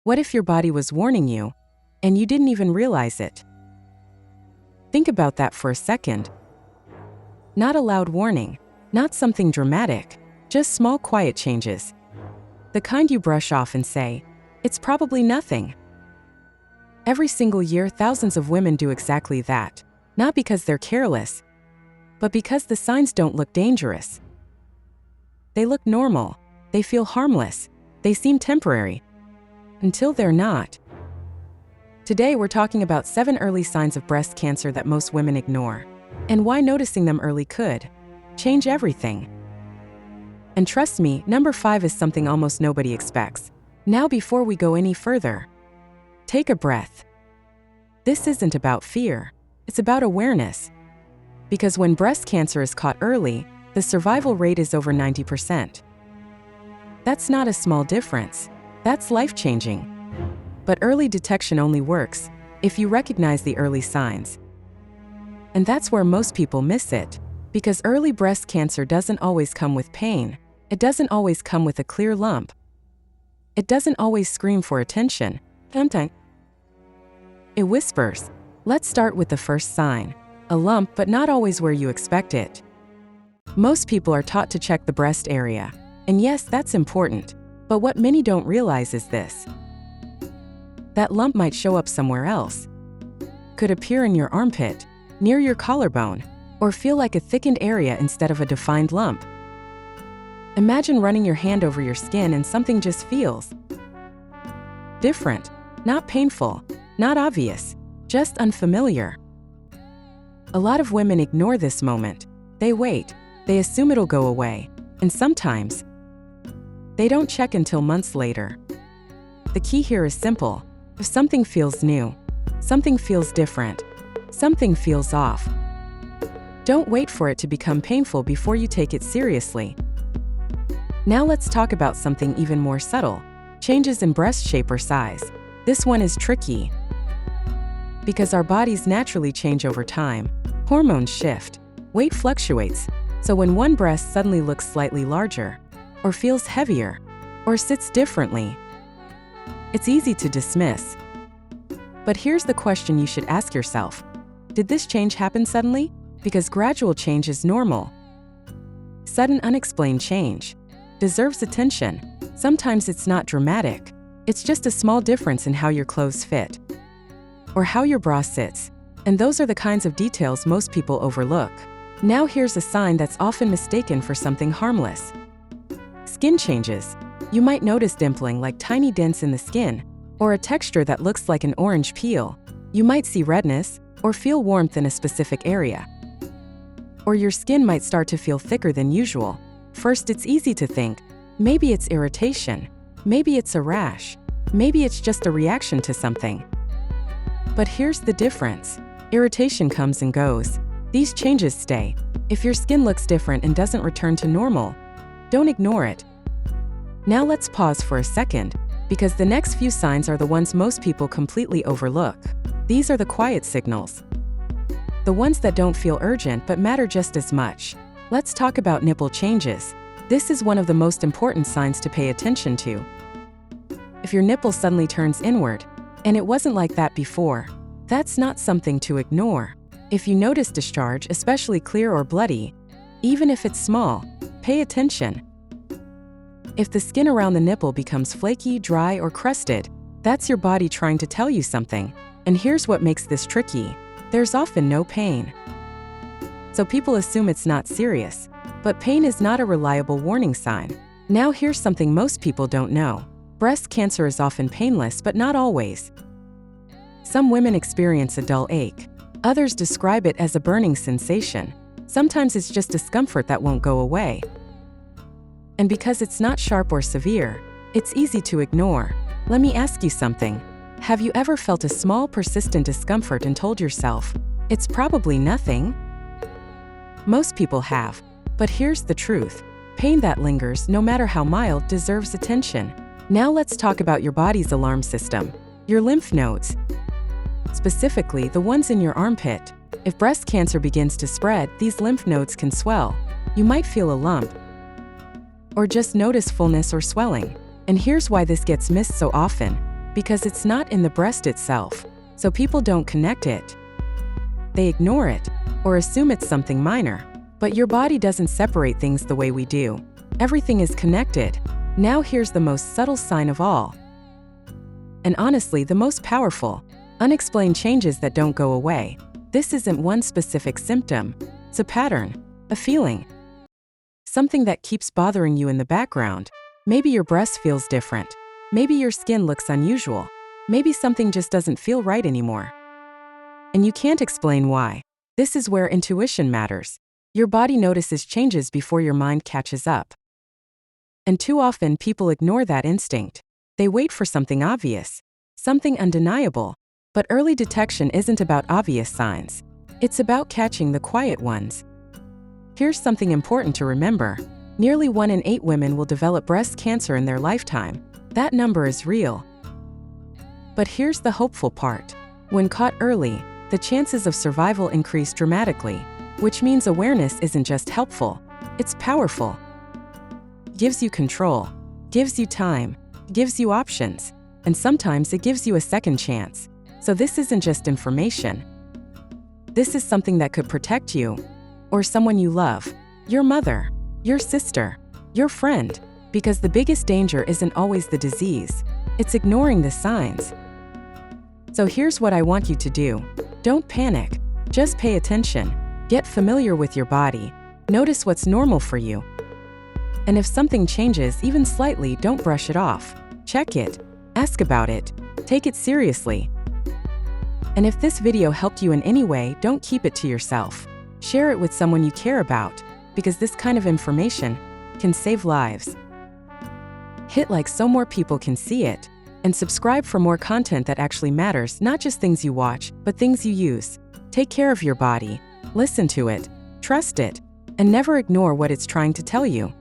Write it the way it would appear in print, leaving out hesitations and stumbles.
What if your body was warning you, and you didn't even realize it? Think about that for a second. Not a loud warning, not something dramatic, just small quiet changes. The kind you brush off and say, "It's probably nothing." Every single year, thousands of women do exactly that, not because they're careless, but because the signs don't look dangerous. They look normal, they feel harmless, they seem temporary, until they're not. Today we're talking about 7 early signs of breast cancer that most women ignore, and why noticing them early could change everything. And trust me, number 5 is something almost nobody expects. Now, before we go any further, take a breath. This isn't about fear, it's about awareness. Because when breast cancer is caught early, the survival rate is over 90%. That's not a small difference, that's life-changing. But early detection only works if you recognize the early signs. And that's where most people miss it, because early breast cancer doesn't always come with pain. It doesn't always come with a clear lump. It doesn't always scream for attention. It whispers. Let's start with the first sign. A lump, but not always where you expect it. Most people are taught to check the breast area. And yes, that's important. But what many don't realize is this. That lump might show up somewhere else. Could appear in your armpit, near your collarbone, or feel like a thickened area instead of a defined lump. Imagine running your hand over your skin and something just feels different, not painful, not obvious, just unfamiliar. A lot of women ignore this moment. They wait, they assume it'll go away, and sometimes they don't check until months later. The key here is simple. If something feels new, something feels different, something feels off, don't wait for it to become painful before you take it seriously. Now let's talk about something even more subtle, changes in breast shape or size. This one is tricky. Because our bodies naturally change over time, hormones shift, weight fluctuates, so when one breast suddenly looks slightly larger, or feels heavier, or sits differently, it's easy to dismiss. But here's the question you should ask yourself. Did this change happen suddenly? Because gradual change is normal. Sudden unexplained change deserves attention. Sometimes it's not dramatic. It's just a small difference in how your clothes fit, or how your bra sits. And those are the kinds of details most people overlook. Now here's a sign that's often mistaken for something harmless. Skin changes. You might notice dimpling, like tiny dents in the skin, or a texture that looks like an orange peel. You might see redness, or feel warmth in a specific area. Or your skin might start to feel thicker than usual. First, it's easy to think, maybe it's irritation, maybe it's a rash, maybe it's just a reaction to something. But here's the difference. Irritation comes and goes. These changes stay. If your skin looks different and doesn't return to normal, don't ignore it. Now let's pause for a second, because the next few signs are the ones most people completely overlook. These are the quiet signals. The ones that don't feel urgent but matter just as much. Let's talk about nipple changes. This is one of the most important signs to pay attention to. If your nipple suddenly turns inward, and it wasn't like that before, that's not something to ignore. If you notice discharge, especially clear or bloody, even if it's small, pay attention. If the skin around the nipple becomes flaky, dry, or crusted, that's your body trying to tell you something. And here's what makes this tricky. There's often no pain. So people assume it's not serious. But pain is not a reliable warning sign. Now here's something most people don't know. Breast cancer is often painless, but not always. Some women experience a dull ache. Others describe it as a burning sensation. Sometimes it's just discomfort that won't go away. And because it's not sharp or severe, it's easy to ignore. Let me ask you something. Have you ever felt a small, persistent discomfort and told yourself, it's probably nothing? Most people have. But here's the truth. Pain that lingers, no matter how mild, deserves attention. Now let's talk about your body's alarm system. Your lymph nodes. Specifically, the ones in your armpit. If breast cancer begins to spread, these lymph nodes can swell. You might feel a lump, or just notice fullness or swelling. And here's why this gets missed so often. because it's not in the breast itself, so people don't connect it. They ignore it or assume it's something minor. But your body doesn't separate things the way we do. Everything is connected. Now here's the most subtle sign of all. And honestly, the most powerful. Unexplained changes that don't go away. This isn't one specific symptom. It's a pattern, a feeling. Something that keeps bothering you in the background. Maybe your breast feels different. Maybe your skin looks unusual. Maybe something just doesn't feel right anymore. And you can't explain why. This is where intuition matters. Your body notices changes before your mind catches up. And too often people ignore that instinct. They wait for something obvious, something undeniable. But early detection isn't about obvious signs. It's about catching the quiet ones. Here's something important to remember. Nearly 1 in 8 women will develop breast cancer in their lifetime. That number is real. But here's the hopeful part. When caught early, the chances of survival increase dramatically, which means awareness isn't just helpful, it's powerful. Gives you control, gives you time, gives you options, and sometimes it gives you a second chance. So this isn't just information. This is something that could protect you, or someone you love, your mother, your sister, your friend, because the biggest danger isn't always the disease, it's ignoring the signs. So here's what I want you to do. Don't panic, just pay attention. Get familiar with your body. Notice what's normal for you. And if something changes even slightly, don't brush it off. Check it. Ask about it. Take it seriously. And if this video helped you in any way, don't keep it to yourself. Share it with someone you care about, because this kind of information can save lives. Hit like so more people can see it. And subscribe for more content that actually matters, not just things you watch, but things you use. Take care of your body. Listen to it, trust it, and never ignore what it's trying to tell you.